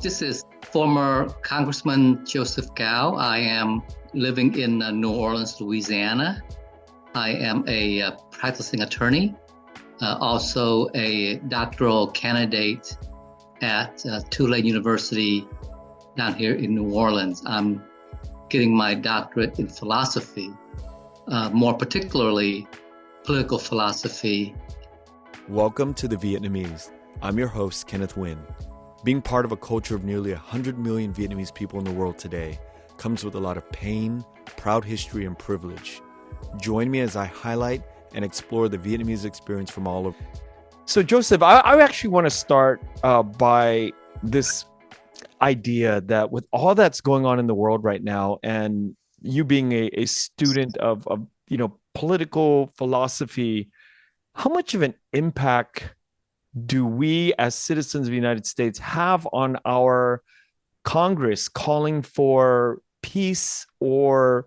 This is former Congressman Joseph Gao. I am living in New Orleans, Louisiana. I am a practicing attorney, also a doctoral candidate at Tulane University down here in New Orleans. I'm getting my doctorate in philosophy, more particularly political philosophy. Welcome to The Vietnamese. I'm your host, Kenneth Nguyen. Being part of a culture of nearly 100 million Vietnamese people in the world today comes with a lot of pain, proud history, and privilege. Join me as I highlight and explore the Vietnamese experience from all over. So, Joseph, I actually want to start by this idea that with all that's going on in the world right now, and you being a student of political philosophy, how much of an impact do we as citizens of the United States have on our Congress calling for peace or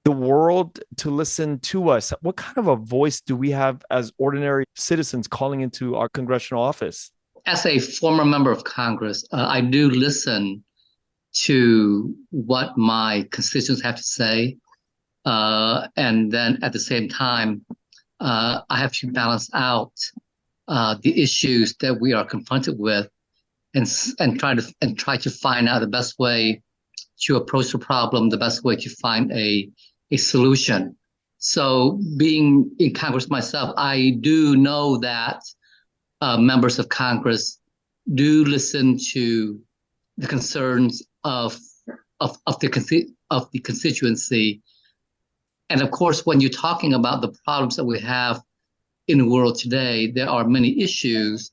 the world to listen to us? What kind of a voice do we have as ordinary citizens calling into our congressional office? As a former member of Congress, I do listen to what my constituents have to say. And then at the same time, I have to balance out the issues that we are confronted with, and try to find out the best way to approach the problem, the best way to find a solution. So, being in Congress myself, I do know that members of Congress do listen to the concerns of the constituency, and of course, when you're talking about the problems that we have in the world today, there are many issues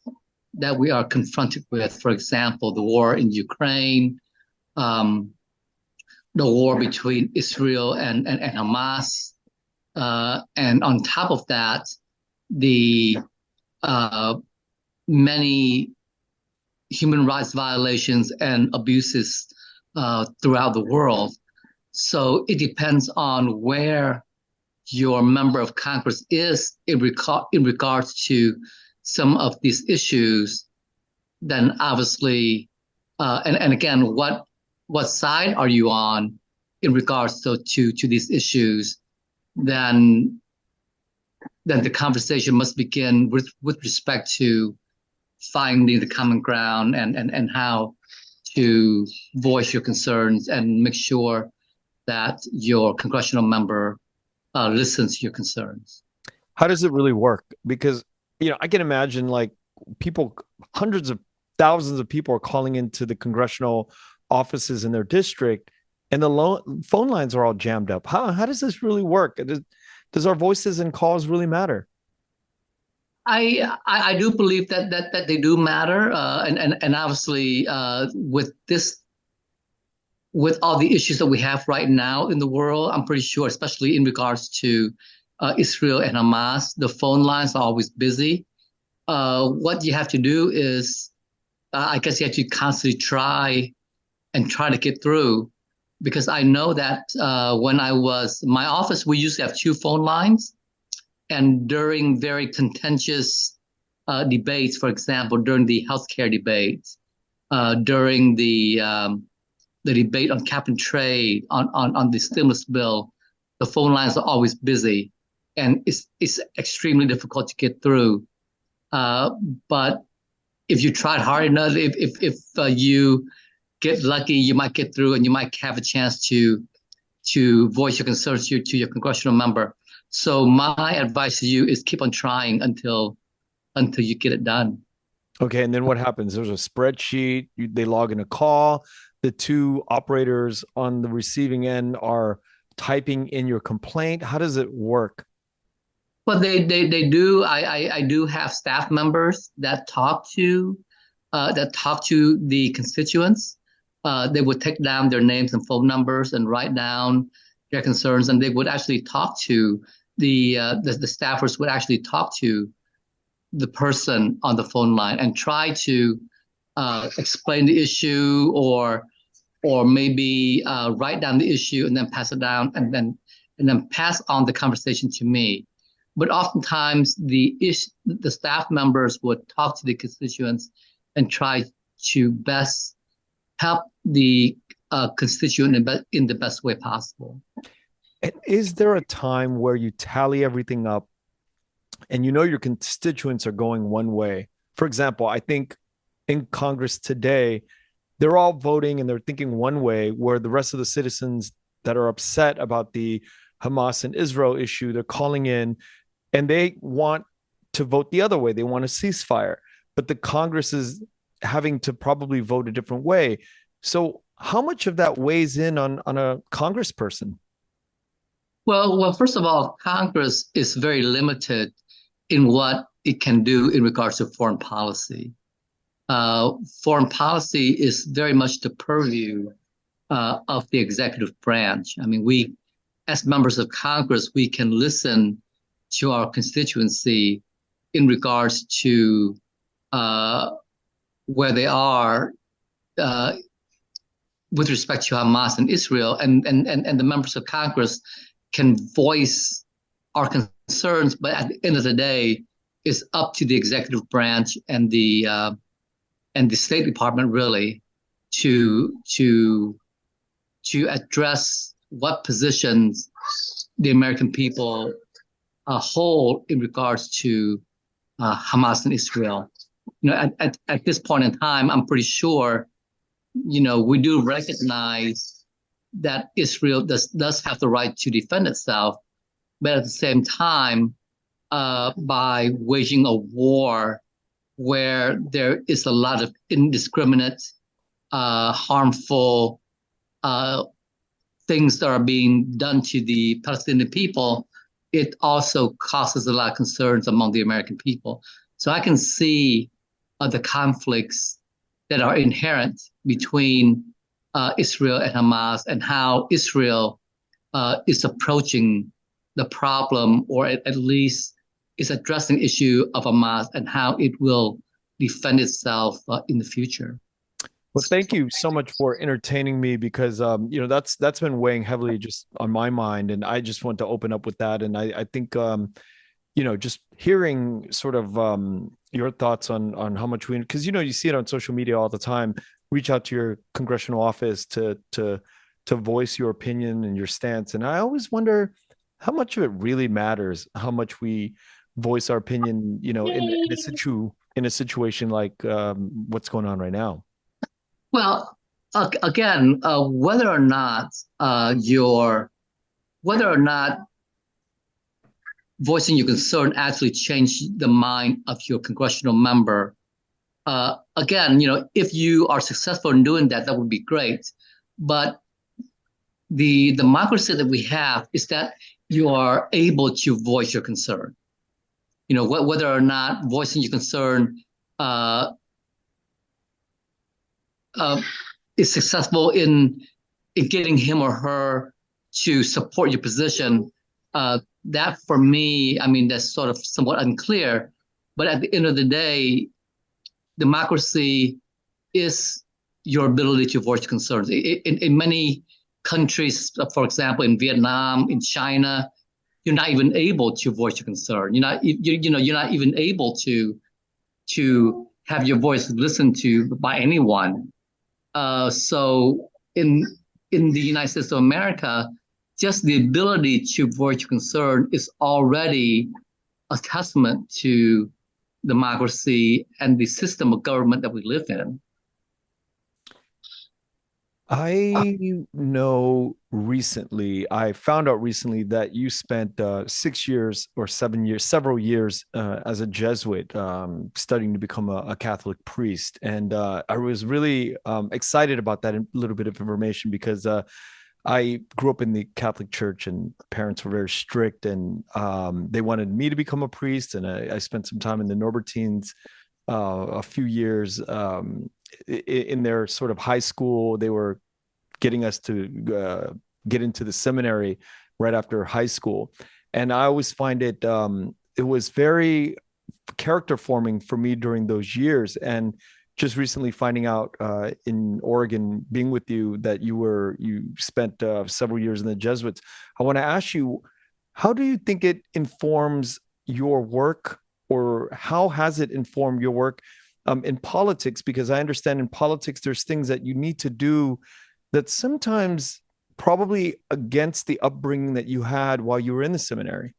that we are confronted with. For example, the war in Ukraine, the war between Israel and Hamas, and on top of that, the many human rights violations and abuses throughout the world. So it depends on where your member of Congress is in regards to some of these issues. Then obviously, and again, what side are you on in regards to these issues? Then the conversation must begin with respect to finding the common ground and how to voice your concerns and make sure that your congressional member listens to your concerns. How does it really work? Because, I can imagine like people, hundreds of thousands of people are calling into the congressional offices in their district, and the phone lines are all jammed up. How does this really work? Does our voices and calls really matter? I do believe that they do matter, and obviously with all the issues that we have right now in the world, I'm pretty sure, especially in regards to Israel and Hamas, the phone lines are always busy. What you have to do is, I guess you have to constantly try to get through, because I know that when I was in my office, we used to have two phone lines, and during very contentious debates, for example, during the healthcare debates, during the debate on cap and trade, on the stimulus bill, the phone lines are always busy, and it's extremely difficult to get through. But if you tried hard enough, if you get lucky, you might get through, and you might have a chance to voice your concerns to your congressional member. So my advice to you is keep on trying until you get it done. Okay, and then what happens? There's a spreadsheet. They log in a call. The two operators on the receiving end are typing in your complaint. How does it work? Well, they do. I do have staff members that talk to the constituents. They would take down their names and phone numbers and write down their concerns, and they would actually talk to the staffers would actually talk to the person on the phone line and try to explain the issue, or maybe write down the issue and then pass it down, and then pass on the conversation to me. But oftentimes the staff members would talk to the constituents and try to best help the constituent in the best way possible. And is there a time where you tally everything up and you know your constituents are going one way? For example, I think in Congress today, they're all voting and they're thinking one way, where the rest of the citizens that are upset about the Hamas and Israel issue, they're calling in and they want to vote the other way. They want a ceasefire, but the Congress is having to probably vote a different way. So how much of that weighs in on a congressperson? Well, first of all, Congress is very limited in what it can do in regards to foreign policy. Foreign policy is very much the purview of the executive branch. I mean, we, as members of Congress, we can listen to our constituency in regards to where they are with respect to Hamas and Israel, and the members of Congress can voice our concerns, but at the end of the day, it's up to the executive branch and the State Department really to address what positions the American people hold in regards to Hamas and Israel. You know, at this point in time, I'm pretty sure, you know, we do recognize that Israel does have the right to defend itself, but at the same time, by waging a war where there is a lot of indiscriminate, harmful things that are being done to the Palestinian people, it also causes a lot of concerns among the American people. So I can see the conflicts that are inherent between Israel and Hamas, and how Israel is approaching the problem, or at least is addressing the issue of Hamas and how it will defend itself in the future. Well, thank you so much for entertaining me, because you know, that's been weighing heavily just on my mind, and I just want to open up with that. And I think you know, just hearing sort of your thoughts on how much we, because you know, you see it on social media all the time. Reach out to your congressional office to voice your opinion and your stance, and I always wonder how much of it really matters, how much we voice our opinion, you know, in a situation like what's going on right now. Well, again, whether or not voicing your concern actually change the mind of your congressional member. Again, you know, if you are successful in doing that, that would be great. But the democracy that we have is that you are able to voice your concern. You know, whether or not voicing your concern is successful in getting him or her to support your position. That for me, I mean, that's sort of somewhat unclear. But at the end of the day, democracy is your ability to voice concerns. In many countries, for example, in Vietnam, in China, you're not even able to voice your concern. You're not even able to have your voice listened to by anyone. So in the United States of America, just the ability to voice your concern is already a testament to democracy and the system of government that we live in. I found out recently that you spent 6 years or 7 years, several years as a Jesuit studying to become a Catholic priest. And I was really excited about that little bit of information, because I grew up in the Catholic Church and parents were very strict, and they wanted me to become a priest. And I spent some time in the Norbertines, a few years in their sort of high school. They were getting us to get into the seminary right after high school. And I always find it was very character forming for me during those years. And just recently finding out in Oregon, being with you, that you spent several years in the Jesuits. I want to ask you, how do you think it informs your work, or how has it informed your work in politics, because I understand in politics there's things that you need to do that sometimes probably against the upbringing that you had while you were in the seminary.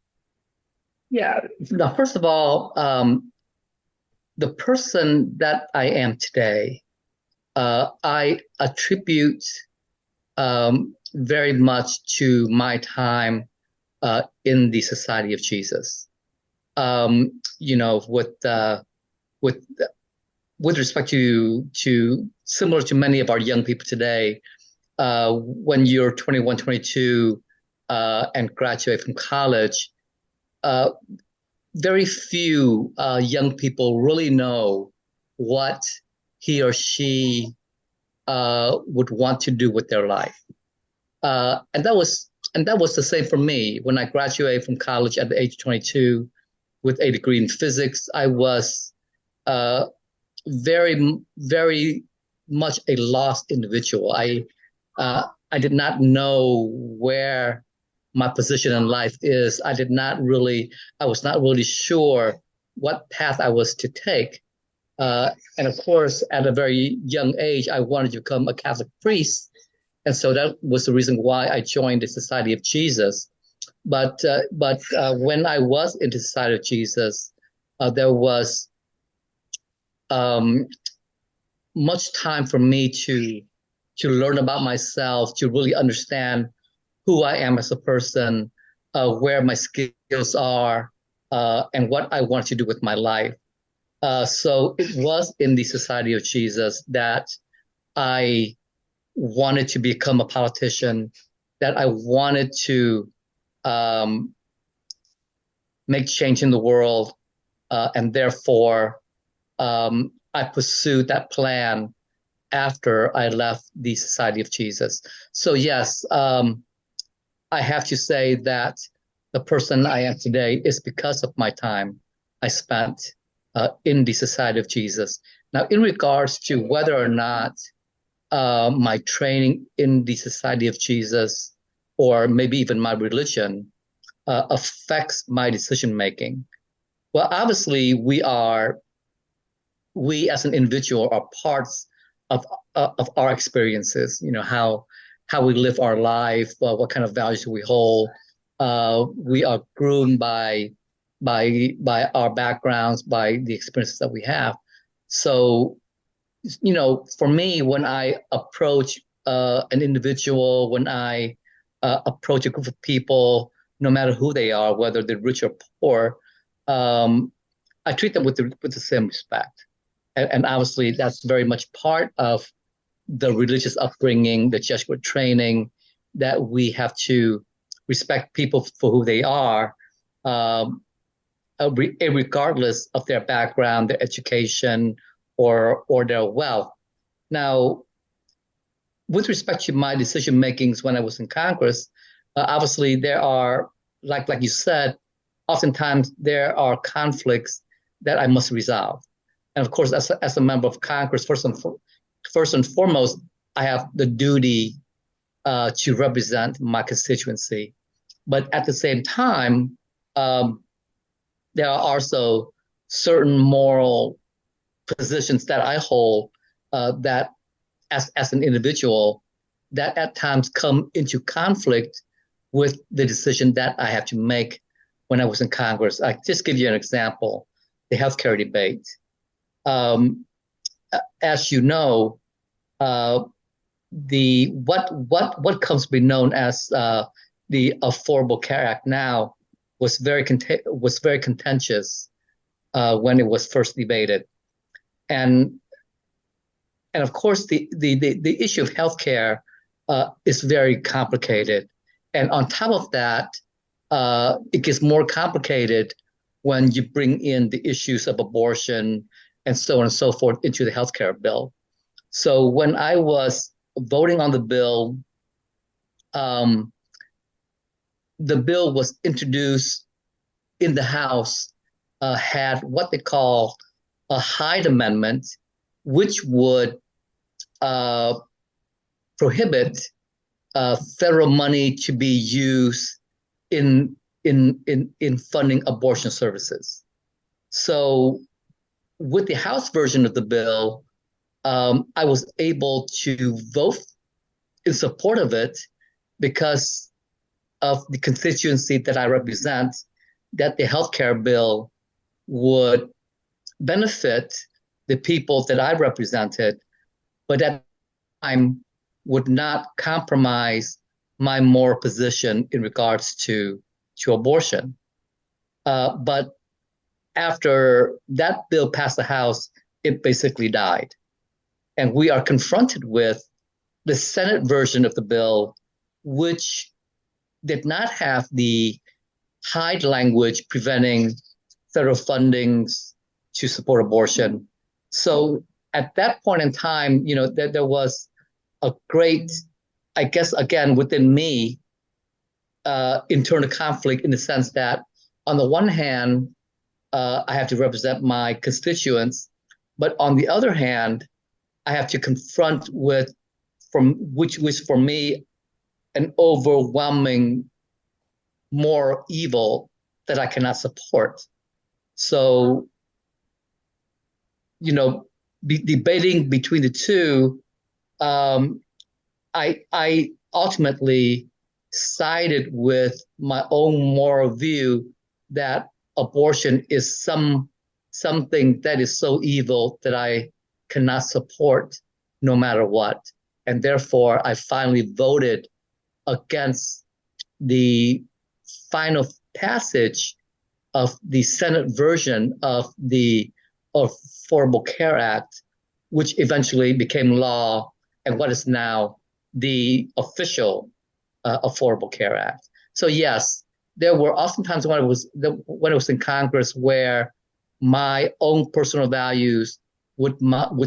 Yeah. Now, first of all, the person that I am today, I attribute very much to my time in the Society of Jesus. You know, with with respect to similar to many of our young people today, when you're 21, 22, and graduate from college, uh, very few young people really know what he or she would want to do with their life. And that was the same for me when I graduated from college at the age of 22 with a degree in physics. I was uh, very much a lost individual. I did not know where my position in life is. I was not really sure what path I was to take. And of course, at a very young age, I wanted to become a Catholic priest. And so that was the reason why I joined the Society of Jesus. But when I was in the Society of Jesus, there was um, much time for me to learn about myself, to really understand who I am as a person, where my skills are, and what I want to do with my life. So it was in the Society of Jesus that I wanted to become a politician, that I wanted to um, make change in the world, and therefore I pursued that plan after I left the Society of Jesus. So yes, I have to say that the person I am today is because of my time I spent in the Society of Jesus. Now, in regards to whether or not my training in the Society of Jesus, or maybe even my religion, affects my decision making. Well, obviously, we as an individual are parts of our experiences. You know, how we live our life, what kind of values we hold. We are groomed by our backgrounds, by the experiences that we have. So, you know, for me, when I approach an individual, when I approach a group of people, no matter who they are, whether they're rich or poor, um, I treat them with the same respect. And obviously, that's very much part of the religious upbringing, the Jesuit training, that we have to respect people for who they are, um, regardless of their background, their education, or their wealth. Now, with respect to my decision makings when I was in Congress, obviously there are, like you said, oftentimes there are conflicts that I must resolve. And of course, as a member of Congress, first and foremost, I have the duty to represent my constituency. But at the same time, um, there are also certain moral positions that I hold that, as an individual, that at times come into conflict with the decision that I have to make when I was in Congress. I just give you an example: the healthcare debate. Um, as you know, uh, the what comes to be known as the Affordable Care Act now was very contentious when it was first debated, and of course the issue of healthcare is very complicated, and on top of that, it gets more complicated when you bring in the issues of abortion and so on and so forth into the healthcare bill. So when I was voting on um, the bill was introduced in the House, had what they call a Hyde Amendment, which would uh, prohibit federal money to be used in funding abortion services. So with the House version of the bill, I was able to vote in support of it because of the constituency that I represent, that the healthcare bill would benefit the people that I represented, but at the time would not compromise my moral position in regards to abortion. But after that bill passed the House, it basically died. And we are confronted with the Senate version of the bill, which did not have the hide language preventing federal fundings to support abortion. So at that point in time, there was a great, I guess, again, within me, internal conflict in the sense that on the one hand, I have to represent my constituents, but on the other hand, I have to confront with, which was for me an overwhelming moral evil that I cannot support. So, debating between the two, I ultimately sided with my own moral view that abortion is something that is so evil that I cannot support no matter what. And therefore, I finally voted against the final passage of the Senate version of the Affordable Care Act, which eventually became law and what is now the official Affordable Care Act. So yes, there were oftentimes when I was in Congress where my own personal values would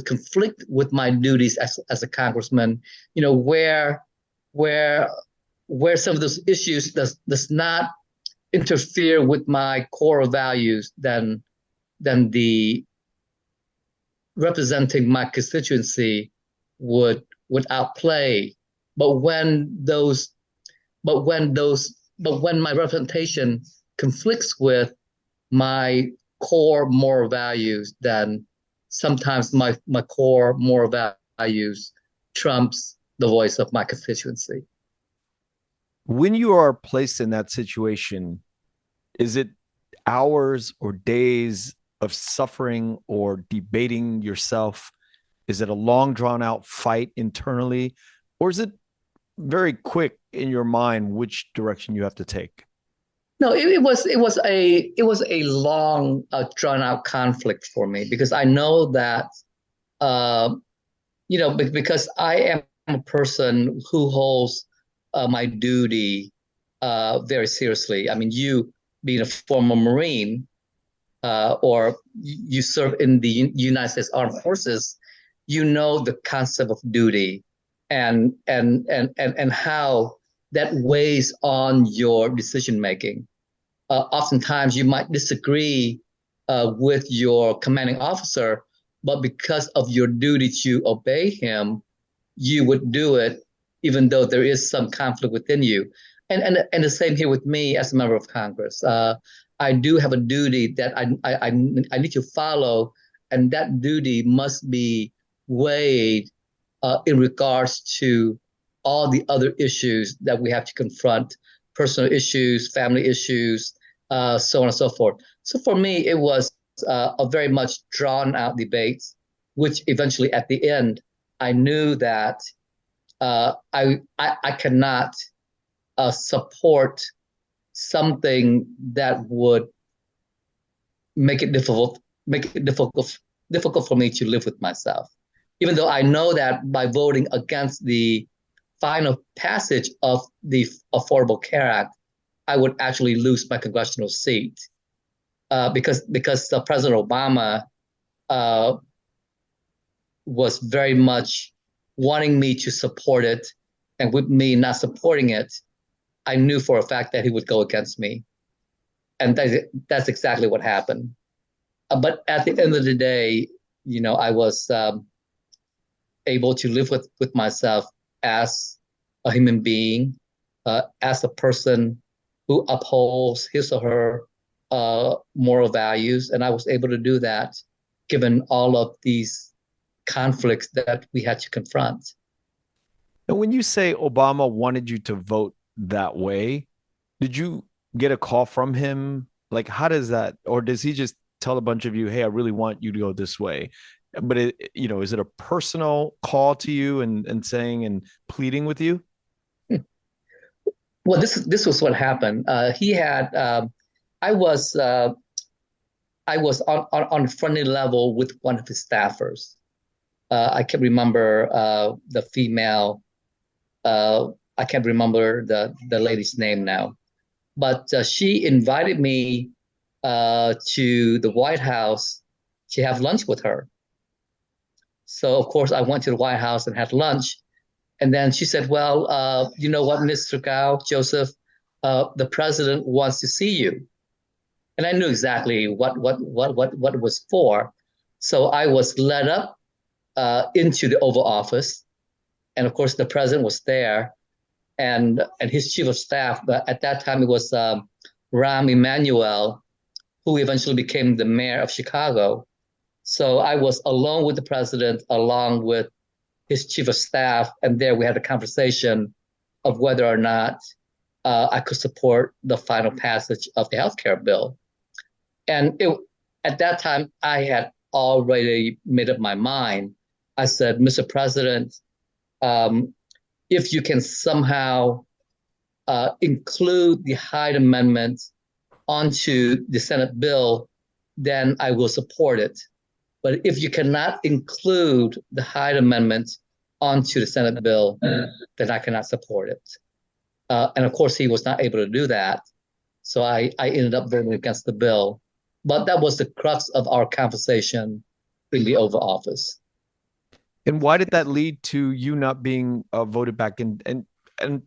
conflict with my duties as a congressman. Where some of those issues does not interfere with my core values, then the representing my constituency would outplay. But when my representation conflicts with my core moral values, then sometimes my core moral values trumps the voice of my constituency. When you are placed in that situation, is it hours or days of suffering or debating yourself? Is it a long drawn out fight internally, or is it very quick in your mind which direction you have to take? No, it was a long drawn out conflict for me because I know that because I am a person who holds my duty very seriously. I mean, you being a former Marine or you serve in the United States Armed Forces, you know the concept of duty and how that weighs on your decision making. Oftentimes, you might disagree with your commanding officer, but because of your duty to obey him, you would do it, even though there is some conflict within you. And the same here with me as a member of Congress. I do have a duty that I need to follow, and that duty must be weighed in regards to all the other issues that we have to confront, personal issues, family issues, so on and so forth. So for me, it was a very much drawn out debate, which eventually at the end, I knew that I cannot support something that would make it difficult for me to live with myself. Even though I know that by voting against the final passage of the Affordable Care Act, I would actually lose my congressional seat because President Obama was very much wanting me to support it, and with me not supporting it, I knew for a fact that he would go against me, and that's exactly what happened. But at the end of the day, I was able to live with myself as a human being, as a person who upholds his or her moral values, and I was able to do that given all of these conflicts that we had to confront. And when you say Obama wanted you to vote that way, did you get a call from him? Like, how does that, or does he just tell a bunch of you, hey, I really want you to go this way? But is it a personal call to you and saying and pleading with you? Well, this was what happened. He had I was on friendly level with one of his staffers. I can remember the female. I can't remember the lady's name now, but she invited me to the White House to have lunch with her. So of course I went to the White House and had lunch, and then she said, "Well, you know what, Mr. Gao, Joseph, the president wants to see you." And I knew exactly what it was for. So I was led up into the Oval Office, and of course the president was there, and his chief of staff. But at that time it was Rahm Emanuel, who eventually became the mayor of Chicago. So I was alone with the president, along with his chief of staff, and there we had a conversation of whether or not I could support the final passage of the healthcare bill. And at that time, I had already made up my mind. I said, Mr. President, if you can somehow include the Hyde Amendment onto the Senate bill, then I will support it. But if you cannot include the Hyde Amendment onto the Senate bill, then I cannot support it. And of course, he was not able to do that. So I ended up voting against the bill. But that was the crux of our conversation in the Oval Office. And why did that lead to you not being voted back in? And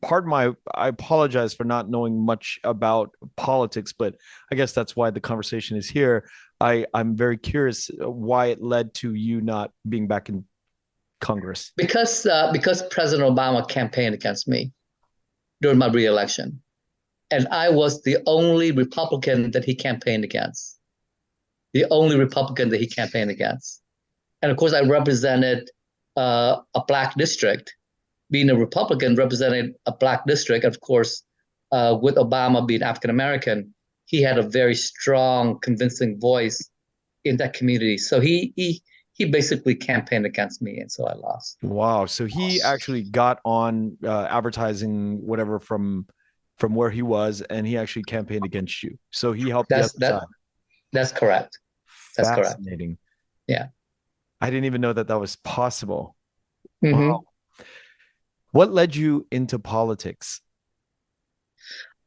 I apologize for not knowing much about politics, but I guess that's why the conversation is here. I'm very curious why it led to you not being back in Congress. Because President Obama campaigned against me during my re-election, and I was the only Republican that he campaigned against. The only Republican that he campaigned against. And of course, I represented a Black district. Being a Republican, represented a Black district. Of course, with Obama being African American, he had a very strong, convincing voice in that community. So he basically campaigned against me, and so I lost. Wow! So he actually got on advertising whatever from where he was, and he actually campaigned against you. So he helped the other side. That's correct. That's fascinating. Correct. Yeah. I didn't even know that was possible. Mm-hmm. Wow. What led you into politics?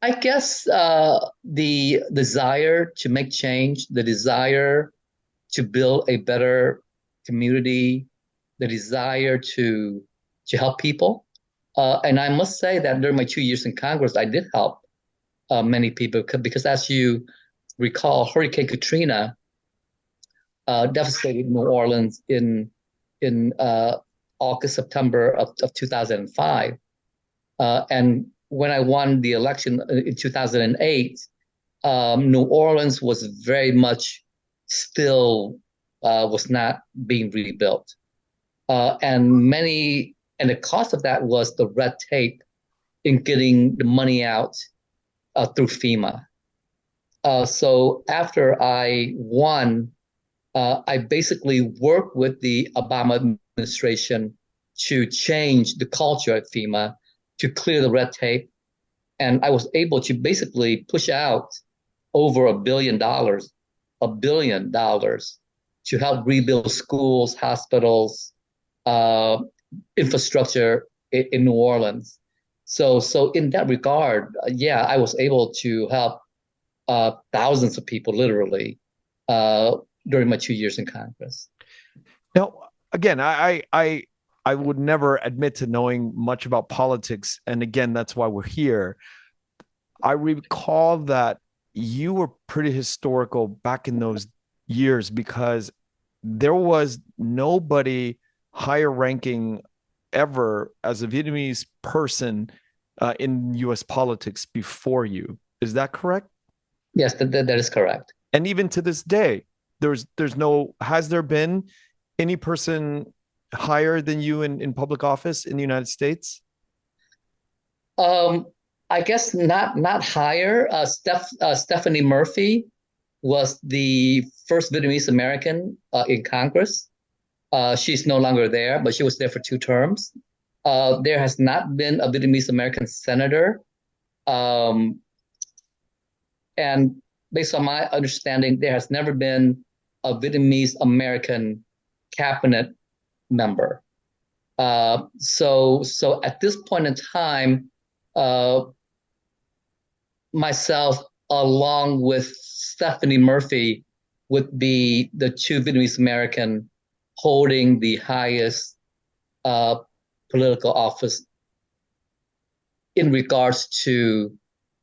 I guess the desire to make change, the desire to build a better community, the desire to help people. And I must say that during my 2 years in Congress, I did help many people because as you recall, Hurricane Katrina devastated New Orleans in August, September of 2005. And when I won the election in 2008, New Orleans was very much still was not being rebuilt. And the cost of that was the red tape in getting the money out through FEMA. So after I won, I basically worked with the Obama administration to change the culture at FEMA, to clear the red tape. And I was able to basically push out over $1 billion to help rebuild schools, hospitals, infrastructure in New Orleans. So in that regard, I was able to help thousands of people, literally, during my 2 years in Congress. Now, again, I would never admit to knowing much about politics, and again, that's why we're here. I recall that you were pretty historical back in those years because there was nobody higher ranking ever as a Vietnamese person in U.S. politics before you. Is that correct? Yes, that is correct. And even to this day, there's no, has there been any person higher than you in public office in the United States? Um, I guess not higher. Stephanie Murphy was the first Vietnamese American in Congress. She's no longer there, but she was there for 2 terms. There has not been a Vietnamese American senator. Um, and based on my understanding, there has never been a Vietnamese American cabinet member. So at this point in time, uh, myself, along with Stephanie Murphy, would be the two Vietnamese American holding the highest uh, political office in regards to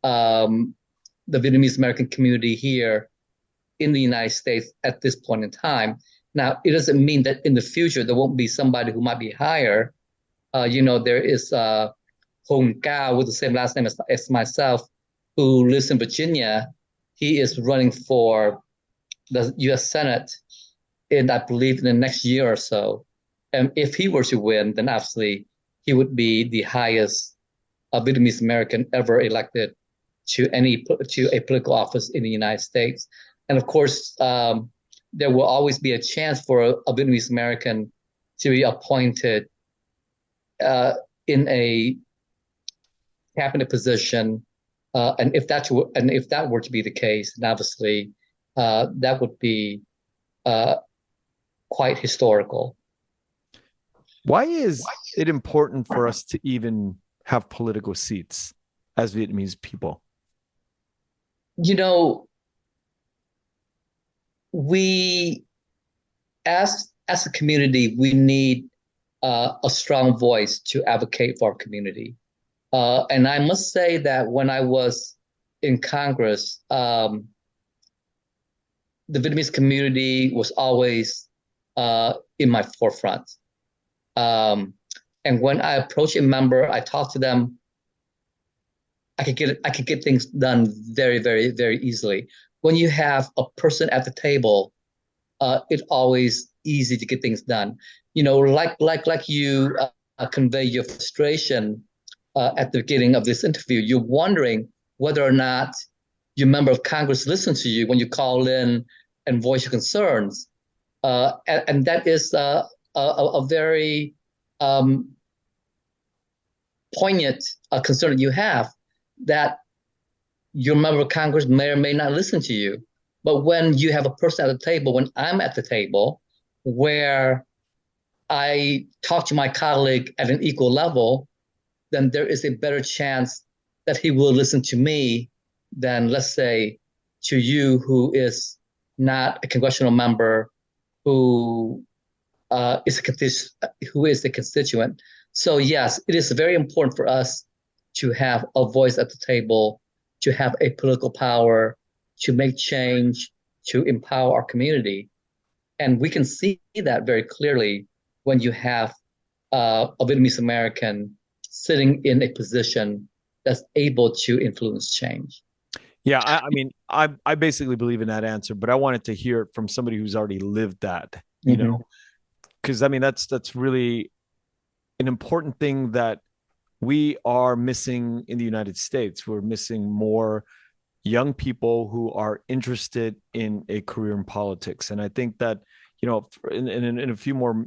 um, the Vietnamese American community here in the United States at this point in time. Now, it doesn't mean that in the future there won't be somebody who might be higher. There is Hong Gao with the same last name as myself, who lives in Virginia. He is running for the U.S. Senate I believe, in the next year or so. And if he were to win, then absolutely he would be the highest Vietnamese American ever elected to a political office in the United States. And of course, there will always be a chance for a Vietnamese American to be appointed in a cabinet position. And if that were to be the case, then obviously that would be quite historical. Why is it important for us to even have political seats as Vietnamese people? You know, we as a community, we need a strong voice to advocate for our community. And I must say that when I was in Congress, the Vietnamese community was always in my forefront. And when I approached a member, I talked to them. I could get things done very, very, very easily. When you have a person at the table, it's always easy to get things done. Like you convey your frustration at the beginning of this interview. You're wondering whether or not your member of Congress listens to you when you call in and voice your concerns, and that is a very poignant concern that you have, that your member of Congress may or may not listen to you. But when you have a person at the table, when I'm at the table, where I talk to my colleague at an equal level, then there is a better chance that he will listen to me than, let's say, to you, who is not a congressional member, who is a constituent. So yes, it is very important for us to have a voice at the table, to have a political power, to make change, to empower our community. And we can see that very clearly when you have a Vietnamese American sitting in a position that's able to influence change. Yeah, I mean, I basically believe in that answer, but I wanted to hear it from somebody who's already lived that, you know, because I mean that's really an important thing that we are missing in the United States. We're missing more young people who are interested in a career in politics, and I think that, you know, in a few more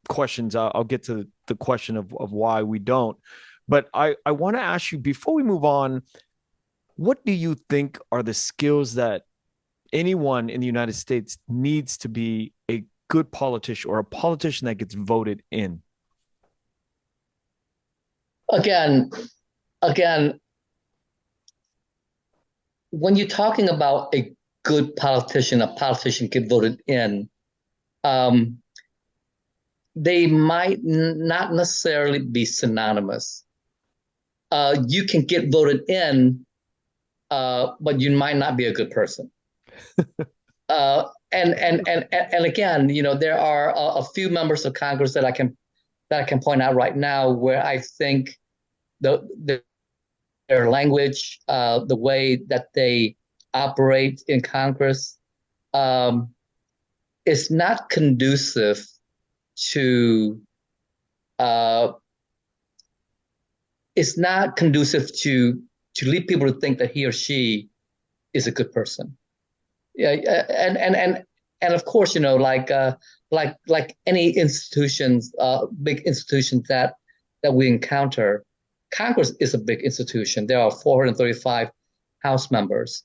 questions, I'll get to the question of why we don't. But I want to ask you, before we move on, what do you think are the skills that anyone in the United States needs to be a good politician, or a politician that gets voted in? Again, when you're talking about a good politician, a politician get voted in, they might not necessarily be synonymous. You can get voted in, but you might not be a good person. And again, you know, there are a few members of Congress that I can point out right now where I think their language, the way that they operate in Congress, it's not conducive to it's not conducive to lead people to think that he or she is a good person. Yeah, and of course, like any institutions, big institutions that we encounter, Congress is a big institution. There are 435 House members,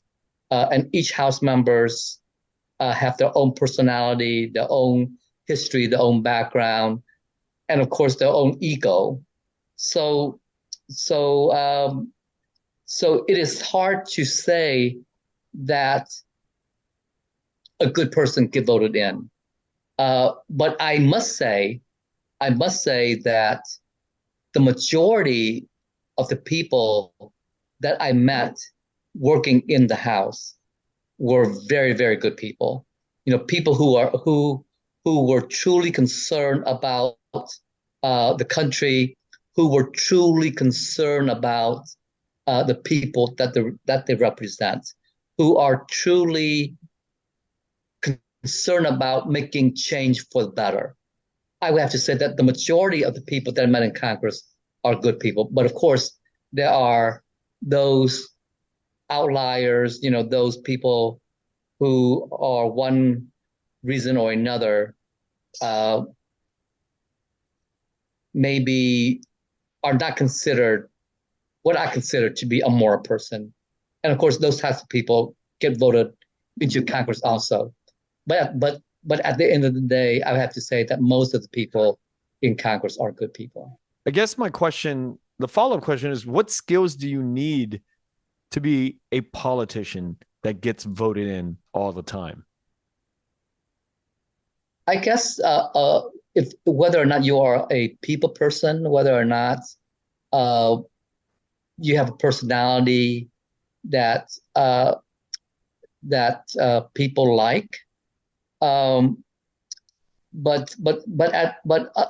and each House members have their own personality, their own history, their own background, and of course their own ego. So, so, um, so it is hard to say that a good person get voted in. But I must say that the majority of the people that I met working in the House were very, very good people. People who were truly concerned about the country, who were truly concerned about the people that they represent, who are truly concerned about making change for the better. I would have to say that the majority of the people that I met in Congress are good people. But of course, there are those outliers, those people who are one reason or another, maybe are not considered what I consider to be a moral person. And of course, those types of people get voted into Congress also. But at the end of the day, I have to say that most of the people in Congress are good people. I guess the follow-up question is, what skills do you need to be a politician that gets voted in all the time? I guess if whether or not you are a people person, whether or not uh, you have a personality that people like. Um, but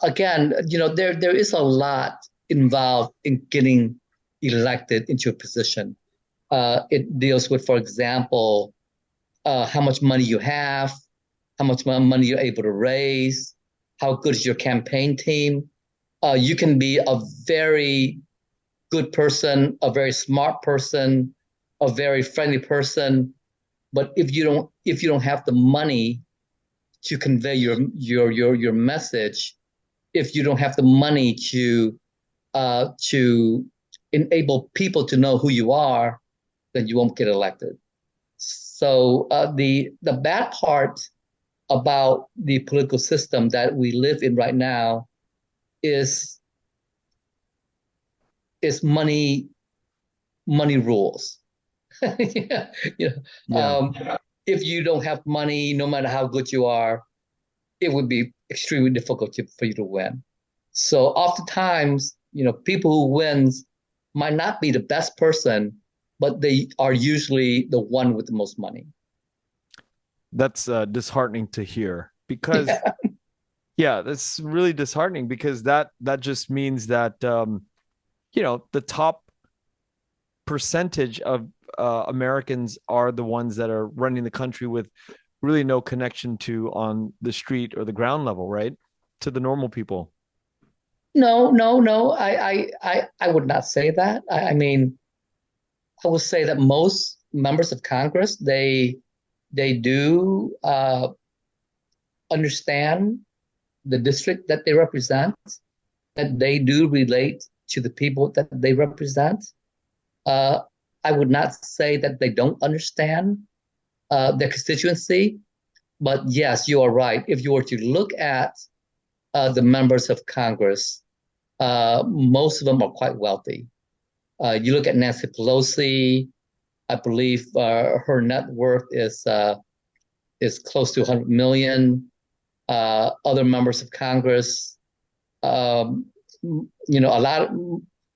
again, there is a lot involved in getting elected into a position. It deals with, for example, how much money you have, how much money you're able to raise, how good is your campaign team. You can be a very good person, a very smart person, a very friendly person, but if you don't have the money to convey your message, if you don't have the money to enable people to know who you are, then you won't get elected. So the bad part about the political system that we live in right now is money rules. Yeah, yeah. Yeah. If you don't have money, no matter how good you are, it would be extremely difficult for you to win. So oftentimes, people who wins might not be the best person, but they are usually the one with the most money. That's disheartening to hear, because that's really disheartening, because that just means that the top percentage of Americans are the ones that are running the country with really no connection to on the street or the ground level, right? To the normal people. No. I would not say that. I mean, I would say that most members of Congress, they do understand the district that they represent, that they do relate to the people that they represent. I would not say that they don't understand their constituency, but yes, you are right. If you were to look at the members of Congress, most of them are quite wealthy. You look at Nancy Pelosi, I believe her net worth is close to 100 million. Other members of Congress,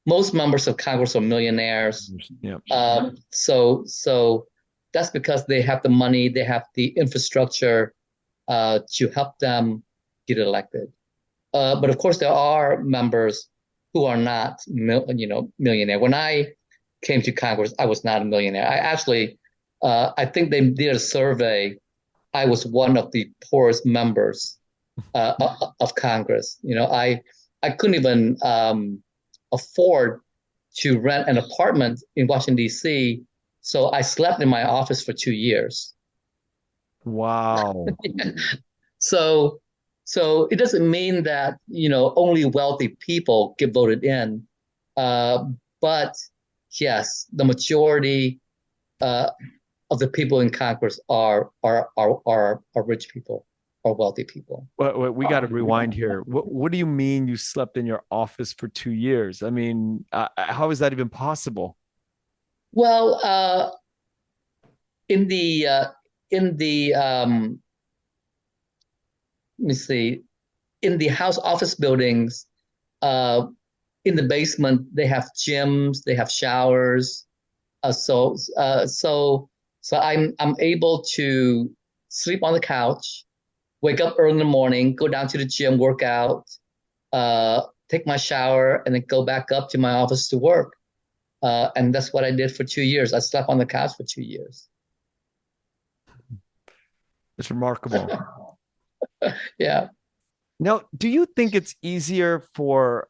most members of Congress are millionaires. Yeah. So that's because they have the money, they have the infrastructure to help them get elected. But of course, there are members who are not, millionaire. When I came to Congress, I was not a millionaire. I think they did a survey. I was one of the poorest members of Congress. I couldn't even afford to rent an apartment in Washington, D.C., so I slept in my office for 2 years. Wow. So, so it doesn't mean that, only wealthy people get voted in. Uh, but yes, the majority uh, of the people in Congress are rich people or wealthy people. Wait, we got to rewind here. What do you mean you slept in your office for 2 years? I mean, how is that even possible? Well, in the let me see, in the House office buildings, uh, in the basement, they have gyms, they have showers. So I'm able to sleep on the couch, wake up early in the morning, go down to the gym, work out, take my shower, and then go back up to my office to work. And that's what I did for 2 years. I slept on the couch for 2 years. It's remarkable. Yeah. Now, do you think it's easier for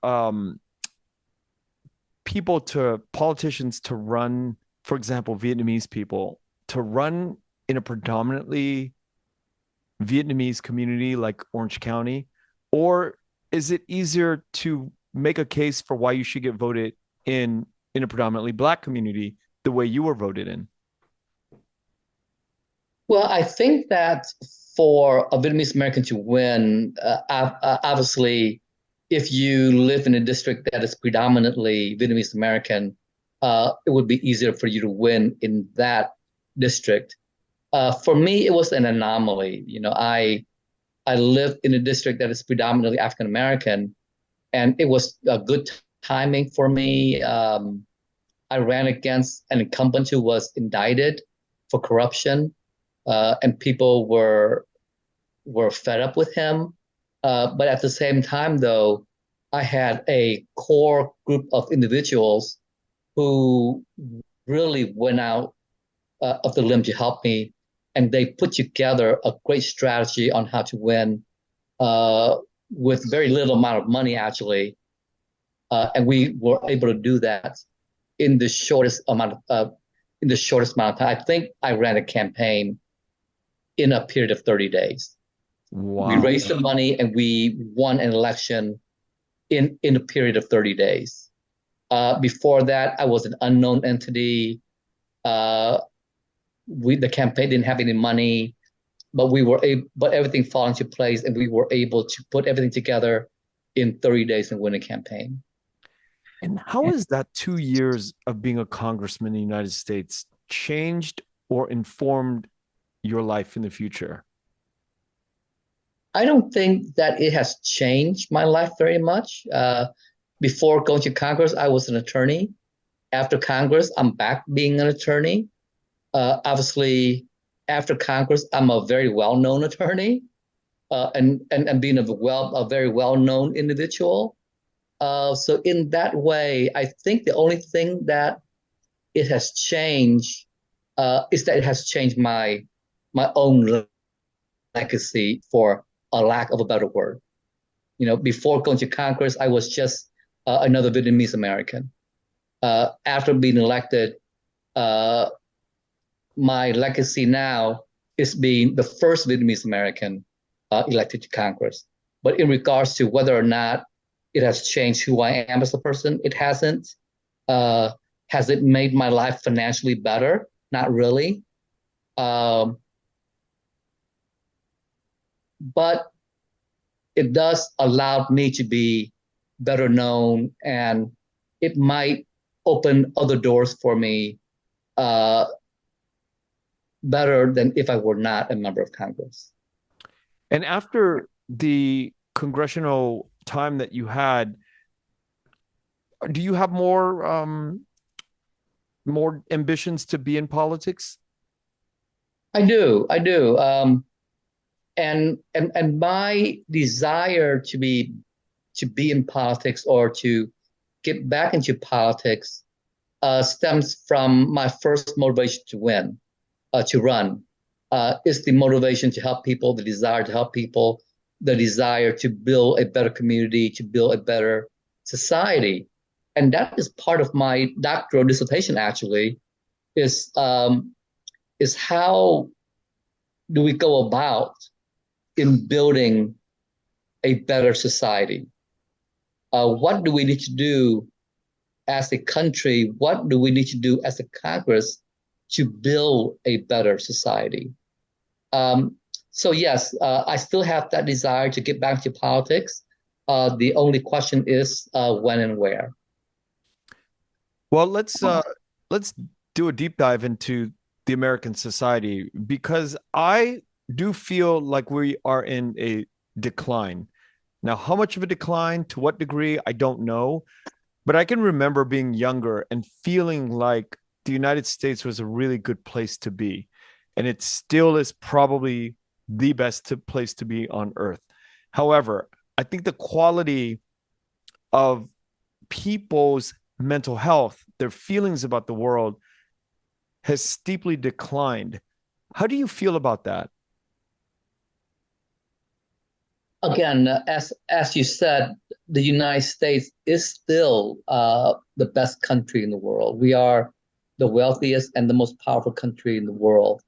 politicians to run, for example, Vietnamese people, to run in a predominantly Vietnamese community like Orange County? Or is it easier to make a case for why you should get voted in a predominantly Black community the way you were voted in? Well, I think that for a Vietnamese American to win, obviously, if you live in a district that is predominantly Vietnamese American, it would be easier for you to win in that district. For me, it was an anomaly. I lived in a district that is predominantly African American, and it was a good timing for me. I ran against an incumbent who was indicted for corruption, and people were fed up with him. But at the same time, though, I had a core group of individuals who really went out of the limb to help me, and they put together a great strategy on how to win with very little amount of money, actually. And we were able to do that in the shortest amount of time. I think I ran a campaign in a period of 30 days. Wow. We raised the money and we won an election in a period of 30 days. Before that, I was an unknown entity. The campaign didn't have any money, but everything fell into place, and we were able to put everything together in 30 days and win a campaign. And how has that 2 years of being a congressman in the United States changed or informed your life in the future? I don't think that it has changed my life very much. Before going to Congress, I was an attorney. After Congress, I'm back being an attorney. Obviously, after Congress, I'm a very well-known attorney, and being a very well-known individual. So in that way, I think the only thing that it has changed is that it has changed my own legacy, for a lack of a better word. Before going to Congress, I was just another Vietnamese American. After being elected, my legacy now is being the first Vietnamese American elected to Congress. But in regards to whether or not it has changed who I am as a person, it hasn't. Has it made my life financially better? Not really. But it does allow me to be better known, and it might open other doors for me better than if I were not a member of Congress. And after the congressional time that you had, do you have more ambitions to be in politics? I do. And my desire to be in politics, or to get back into politics, stems from my first motivation to run. It's the motivation to help people, the desire to help people, the desire to build a better community, to build a better society. And that is part of my doctoral dissertation, actually, is how do we go about in building a better society? What do we need to do as a country? What do we need to do as a Congress to build a better society? So yes, I still have that desire to get back to politics. The only question is when and where. Well, let's do a deep dive into the American society, because I do feel like we are in a decline. Now, how much of a decline, to what degree, I don't know. But I can remember being younger and feeling like the United States was a really good place to be. And it still is probably the best place to be on earth. However, I think the quality of people's mental health, their feelings about the world, has steeply declined. How do you feel about that? Again, as you said, the United States is still the best country in the world. We are the wealthiest and the most powerful country in the world.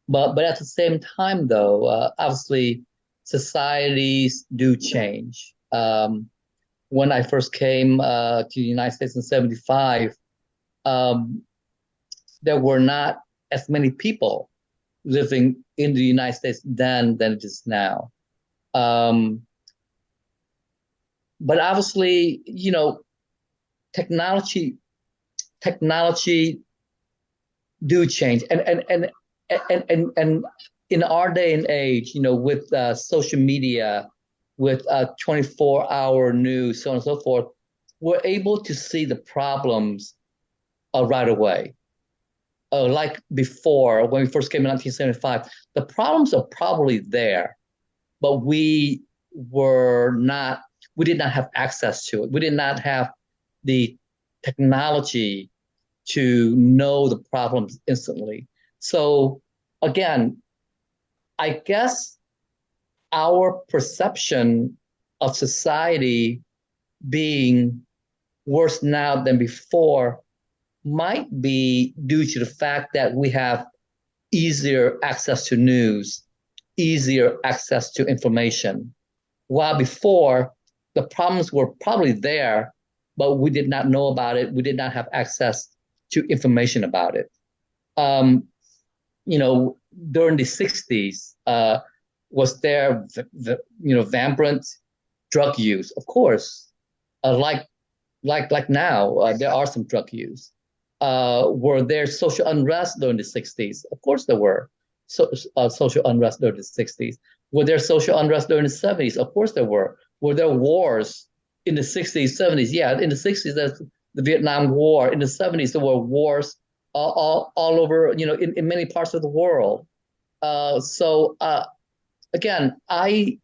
But at the same time, though, obviously, societies do change. When I first came to the United States in '75, um, there were not as many people living in the United States then than it is now. Um, but obviously, technology do change, and in our day and age, with social media, with 24-hour news, so on and so forth, we're able to see the problems right away. Like before, when we first came in 1975, the problems are probably there, but we did not have access to it. We did not have the technology to know the problems instantly. So again, I guess our perception of society being worse now than before might be due to the fact that we have easier access to news, easier access to information. While before, the problems were probably there, but we did not know about it. We did not have access to information about it. During the '60s, was there rampant drug use? Of course, like now, there are some drug use. Were there social unrest during the '60s? Of course there were social unrest during the '60s. Were there social unrest during the '70s? Of course there were. Were there wars in the '60s, '70s? Yeah, in the '60s, there's the Vietnam War. In the '70s, there were wars all over, in many parts of the world. So again, I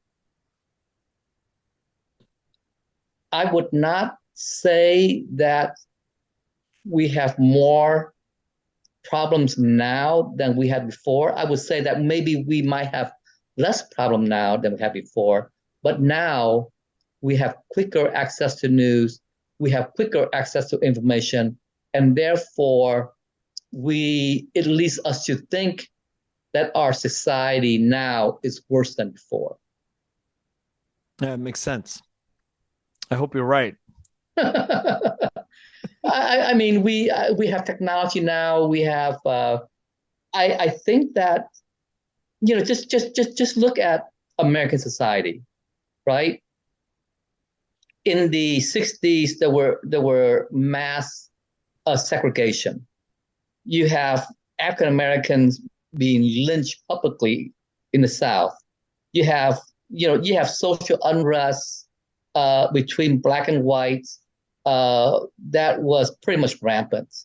would not say that we have more problems now than we had before. I would say that maybe we might have less problem now than we had before, but now we have quicker access to news, we have quicker access to information, and therefore it leads us to think that our society now is worse than before. Yeah, it makes sense. I hope you're right. I mean, we have technology now. We have. I think that just look at American society, right? In the '60s, there were mass segregation. You have African Americans being lynched publicly in the South. You have social unrest between black and white. That was pretty much rampant.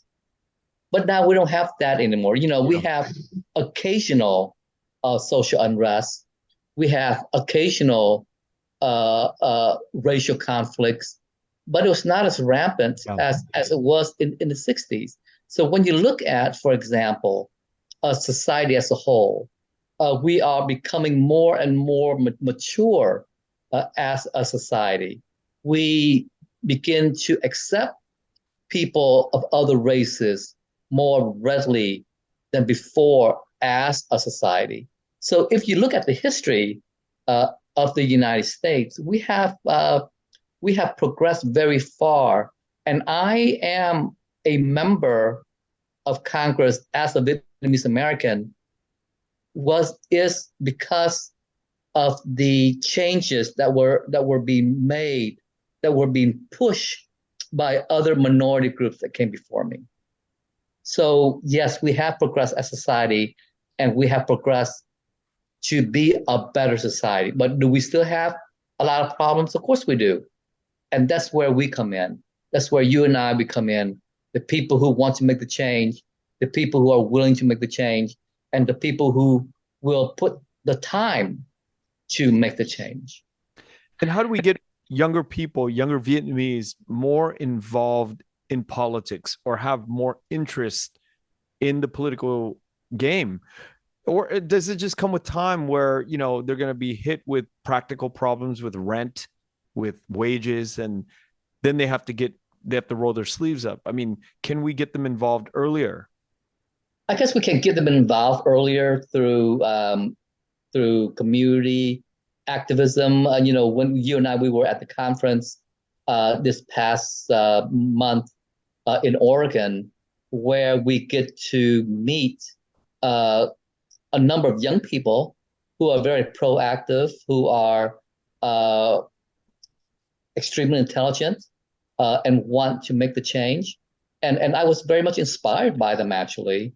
But now we don't have that anymore. We have occasional social unrest. We have occasional racial conflicts, but it was not as rampant as it was in the '60s. So when you look at, for example, a society as a whole, we are becoming more and more mature as a society. We begin to accept people of other races more readily than before as a society. So if you look at the history of the United States, we have progressed very far, and I am a member of Congress as a Vietnamese American is because of the changes that were being made, that were being pushed by other minority groups that came before me. So yes, we have progressed as a society, and we have progressed to be a better society. But do we still have a lot of problems? Of course we do. And that's where we come in. That's where you and we come in. The people who want to make the change, the people who are willing to make the change, and the people who will put the time to make the change. And how do we get younger people, younger Vietnamese, more involved in politics or have more interest in the political game? Or does it just come with time where, you know, they're going to be hit with practical problems with rent, with wages, and then they have to roll their sleeves up? I mean, can we get them involved earlier? I guess we can get them involved earlier through community activism. You know, when you and we were at the conference this past month in Oregon, where we get to meet a number of young people who are very proactive, who are extremely intelligent and want to make the change. And I was very much inspired by them, actually.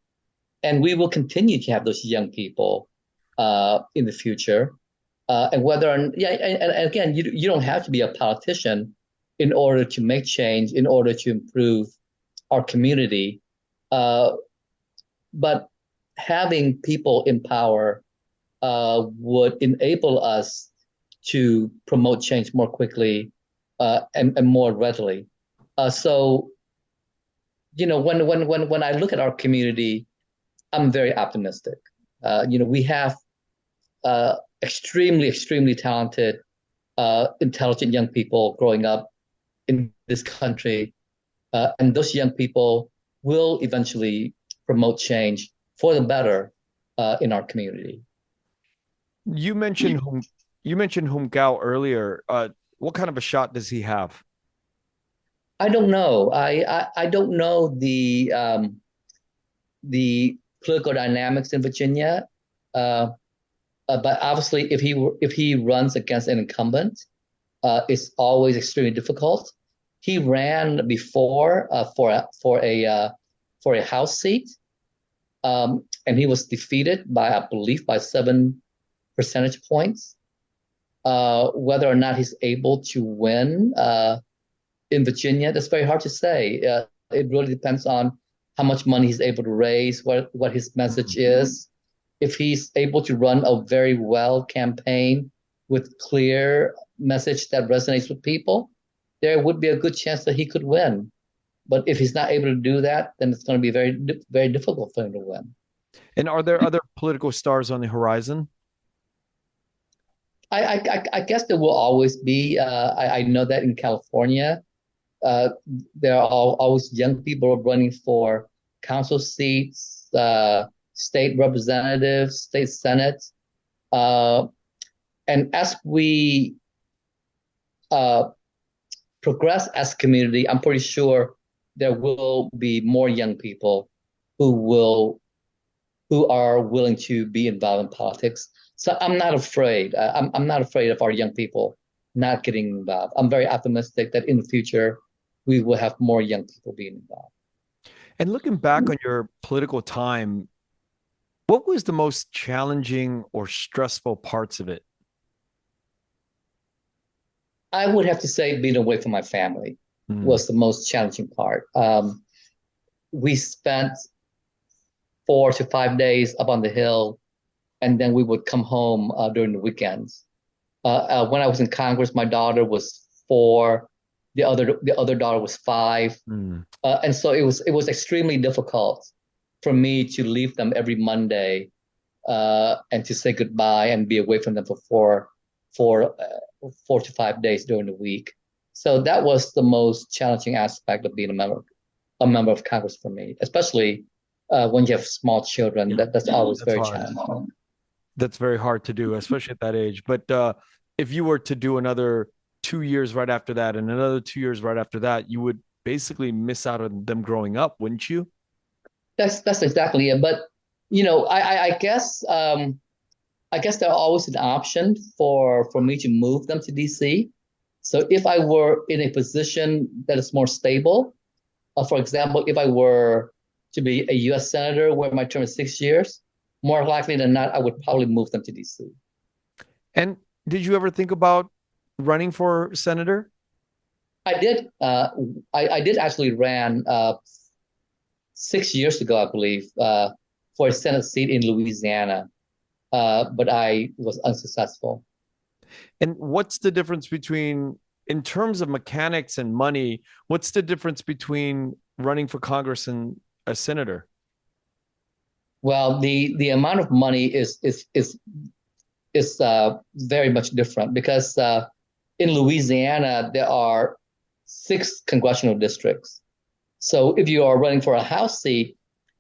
And we will continue to have those young people in the future. And and again, you don't have to be a politician in order to make change, in order to improve our community. But having people in power would enable us to promote change more quickly and more readily. So, you know, when I look at our community, I'm very optimistic. You know, we have extremely talented, intelligent young people growing up in this country, and those young people will eventually promote change for the better in our community. You mentioned Hung Gao earlier. What kind of a shot does he have? I don't know. I don't know the political dynamics in Virginia, but obviously, if he runs against an incumbent, it's always extremely difficult. He ran before for a House seat, and he was defeated by, I believe, by 7 percentage points. Whether or not he's able to win in Virginia, that's very hard to say. It really depends on how much money he's able to raise, what his message is. If he's able to run a very well campaign with clear message that resonates with people, there would be a good chance that he could win. But if he's not able to do that, then it's going to be very difficult for him to win. And are there other political stars on the horizon? I guess there will always be. I know that in California, there are always young people running for council seats, state representatives, state senate. And as we progress as a community, I'm pretty sure there will be more young people who are willing to be involved in politics. So I'm not afraid. I'm not afraid of our young people not getting involved. I'm very optimistic that in the future we will have more young people being involved. And looking back on your political time, what was the most challenging or stressful parts of it? I would have to say being away from my family was the most challenging part. We spent 4 to 5 days up on the Hill, and then we would come home during the weekends. When I was in Congress, my daughter was 4, the other daughter was 5, and so it was extremely difficult for me to leave them every Monday and to say goodbye and be away from them for 4 to 5 days during the week. So that was the most challenging aspect of being a member of Congress for me, especially when you have small children. That's always That's very hard. challenging. That's very hard to do, especially at that age. But if you were to do another 2 years right after that and another 2 years right after that, you would basically miss out on them growing up, wouldn't you? That's exactly it. But I guess there's always an option for me to move them to DC. So if I were in a position that is more stable, for example, if I were to be a U.S. senator where my term is 6 years, more likely than not, I would probably move them to DC. And did you ever think about running for senator? I did. I did actually ran 6 years ago, I believe, for a Senate seat in Louisiana, but I was unsuccessful. And what's the difference between, in terms of mechanics and money, what's the difference between running for Congress and a senator? Well, the amount of money is very much different because in Louisiana there are 6 congressional districts. So if you are running for a House seat,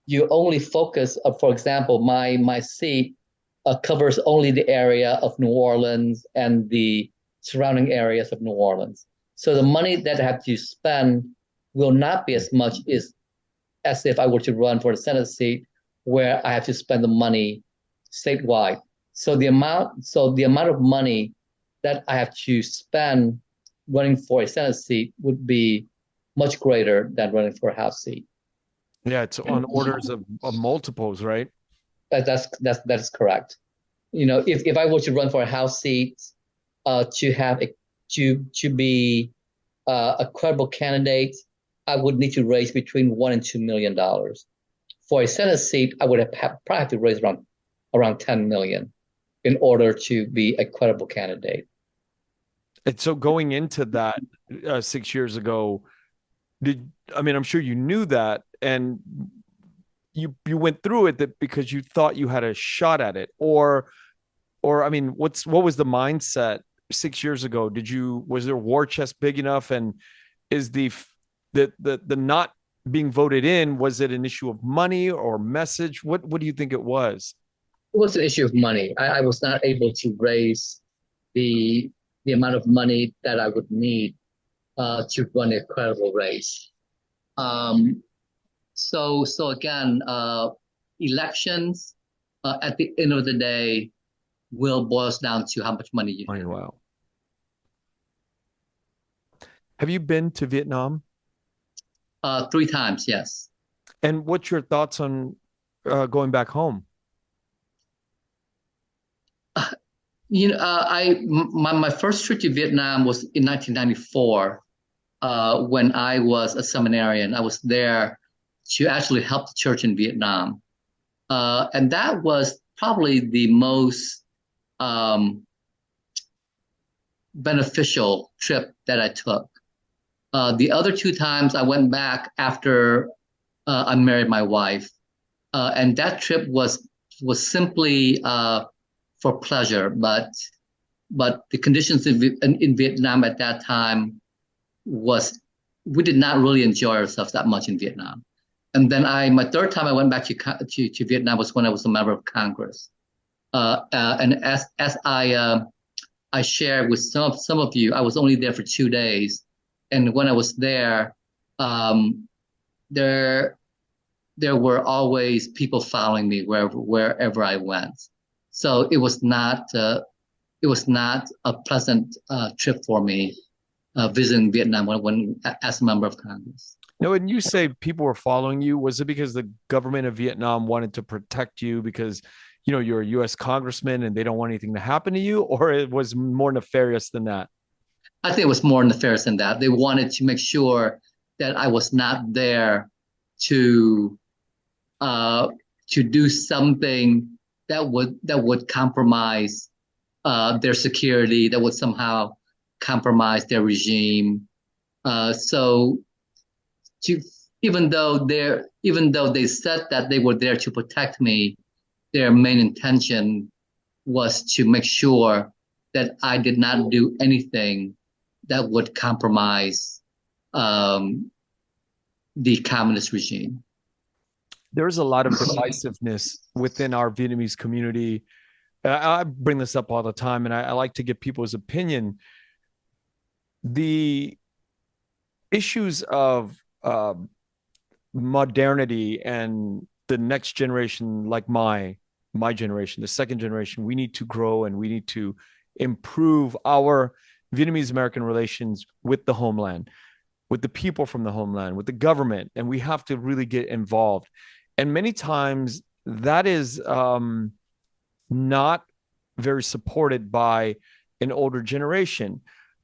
you only focus, for example, my seat covers only the area of New Orleans and the surrounding areas of New Orleans. So the money that I have to spend will not be as much as if I were to run for the Senate seat, where I have to spend the money statewide. So the amount of money that I have to spend running for a Senate seat would be much greater than running for a House seat. Yeah, it's on orders of multiples, right? That is correct. If I were to run for a House seat, to be a credible candidate, I would need to raise between $1 and $2 million. For a Senate seat, I would probably have to raise around 10 million in order to be a credible candidate. And so going into that 6 years ago, I'm sure you knew that, and you went through it that because you thought you had a shot at it, or I mean, what was the mindset 6 years ago? Was their war chest big enough, and is the not being voted in, was it an issue of money or message? What do you think it was? It was an issue of money. I was not able to raise the amount of money that I would need to run a credible race. So again, elections at the end of the day will boil down to how much money you have. Wow. Have you been to Vietnam? 3 times, yes. And what's your thoughts on going back home? My first trip to Vietnam was in 1994 when I was a seminarian. I was there to actually help the church in Vietnam. And that was probably the most beneficial trip that I took. The other 2 times I went back after I married my wife. And that trip was simply for pleasure, but the conditions in Vietnam at that time we did not really enjoy ourselves that much in Vietnam. And then my 3rd time I went back to Vietnam was when I was a member of Congress. And as I shared with some of you, I was only there for 2 days, and when I was there, there were always people following me wherever I went. So it was not a pleasant trip for me visiting Vietnam when as a member of Congress. No, when you say people were following you, was it because the government of Vietnam wanted to protect you because you're a U.S. congressman and they don't want anything to happen to you, or it was more nefarious than that? I think it was more nefarious than that. They wanted to make sure that I was not there to do something that would compromise their security, that would somehow compromise their regime. Even though they said that they were there to protect me, their main intention was to make sure that I did not do anything that would compromise the communist regime. There's a lot of divisiveness within our Vietnamese community. I bring this up all the time, and I like to get people's opinion. The issues of modernity and the next generation, like my generation, the second generation, we need to grow and we need to improve our Vietnamese American relations with the homeland, with the people from the homeland, with the government, and we have to really get involved. And many times that is not very supported by an older generation.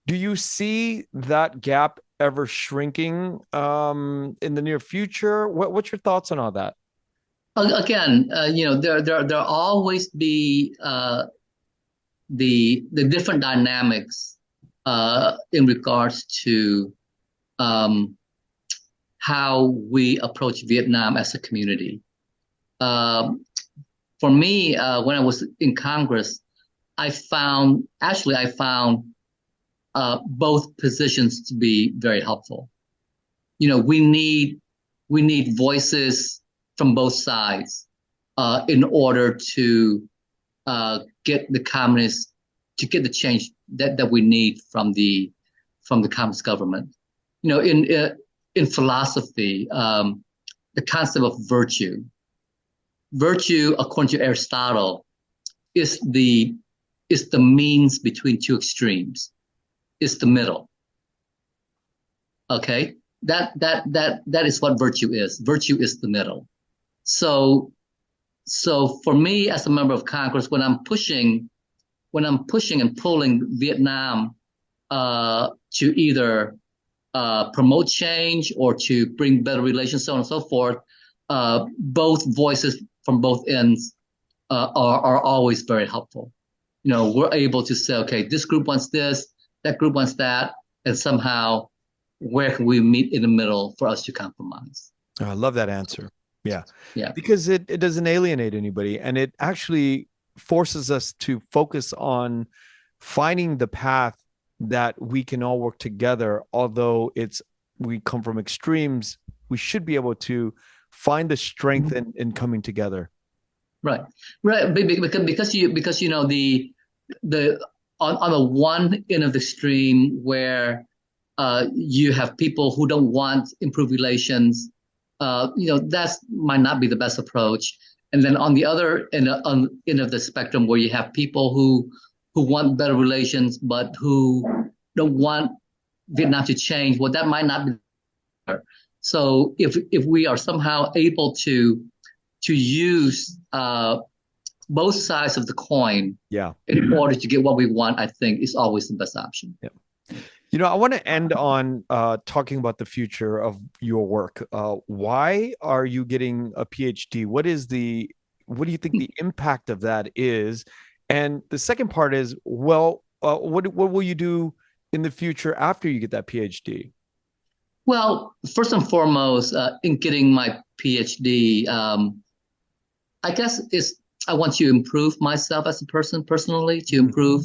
Do you see that gap ever shrinking in the near future? What's your thoughts on all that? Again, there always be the different dynamics in regards to how we approach Vietnam as a community. For me, when I was in Congress, I found both positions to be very helpful. We need voices from both sides in order to get the communists to get the change that we need from the communist government. In philosophy, the concept of virtue, according to Aristotle, is the means between two extremes. It's the middle. Okay, that is what virtue is. Virtue is the middle. So for me as a member of Congress, when I'm pushing and pulling Vietnam to either promote change or to bring better relations, so on and so forth, both voices from both ends are always very helpful. We're able to say, okay, this group wants this, that group wants that, and somehow where can we meet in the middle for us to compromise? Oh, I love that answer. Yeah. Yeah. Because it doesn't alienate anybody, and it actually forces us to focus on finding the path that we can all work together. Although we come from extremes, we should be able to find the strength in coming together. Right. Because the on the one end of the extreme where you have people who don't want improved relations, that might not be the best approach. And then on the other end of the spectrum, where you have people who want better relations but who don't want Vietnam to change, well, that might not be better. So if we are somehow able to use both sides of the coin, in order to get what we want, I think is always the best option. Yeah. I want to end on talking about the future of your work. Why are you getting a PhD? What do you think the impact of that is? And the second part is, what will you do in the future after you get that PhD? Well, first and foremost, in getting my PhD, I guess I want to improve myself as a person personally, to improve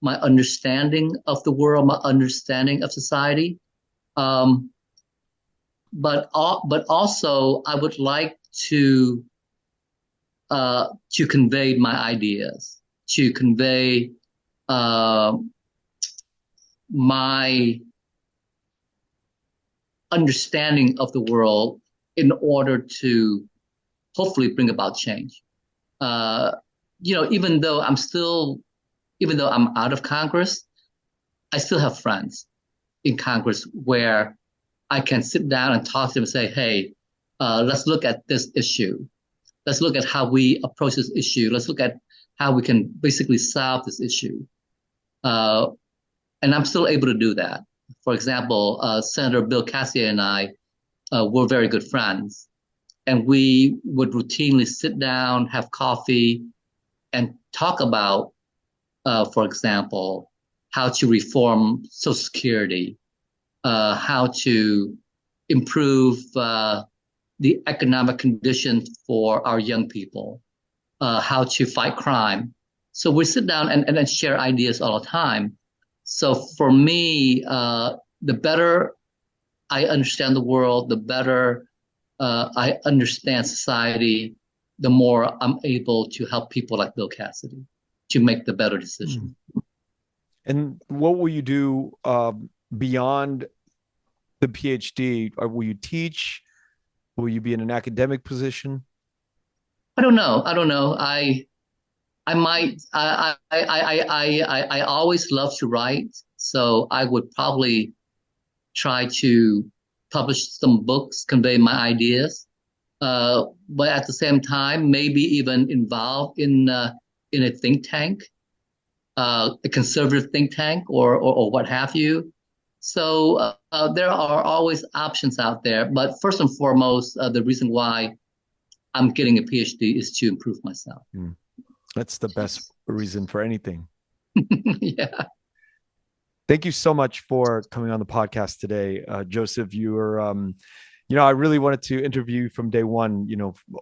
my understanding of the world, my understanding of society. But also I would like to convey my ideas, to convey my understanding of the world in order to hopefully bring about change. Even though I'm out of Congress, I still have friends in Congress where I can sit down and talk to them and say, hey, let's look at this issue. Let's look at how we approach this issue. Let's look at how we can basically solve this issue. And I'm still able to do that. For example, Senator Bill Cassidy and I were very good friends. And we would routinely sit down, have coffee, and talk about, for example, how to reform Social Security, how to improve the economic conditions for our young people, how to fight crime. So we sit down and share ideas all the time. So for me, the better I understand the world, the better I understand society, the more I'm able to help people like Bill Cassidy to make the better decision. And what will you do beyond the PhD? Or will you teach? Will you be in an academic position? I don't know. I might. I always love to write, so I would probably try to publish some books, convey my ideas. But at the same time, maybe even involved in a think tank, a conservative think tank, or what have you. So there are always options out there. But first and foremost, the reason why I'm getting a PhD is to improve myself. That's the best reason for anything. Yeah. Thank you so much for coming on the podcast today, Joseph. You were, I really wanted to interview you from day one.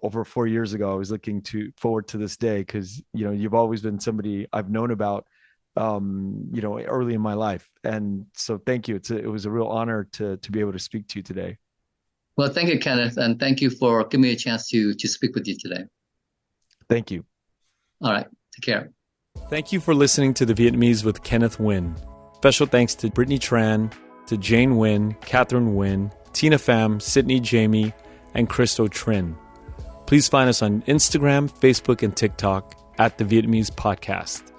Over 4 years ago, I was looking forward to this day because you've always been somebody I've known about, early in my life, and so thank you. It was a real honor to be able to speak to you today. Well, thank you, Kenneth, and thank you for giving me a chance to speak with you today. Thank you. All right, take care. Thank you for listening to The Vietnamese with Kenneth Nguyen. Special thanks to Brittany Tran, to Jane Nguyen, Catherine Nguyen, Tina Pham, Sydney Jamie, and Christo Trin. Please find us on Instagram, Facebook, and TikTok at The Vietnamese Podcast.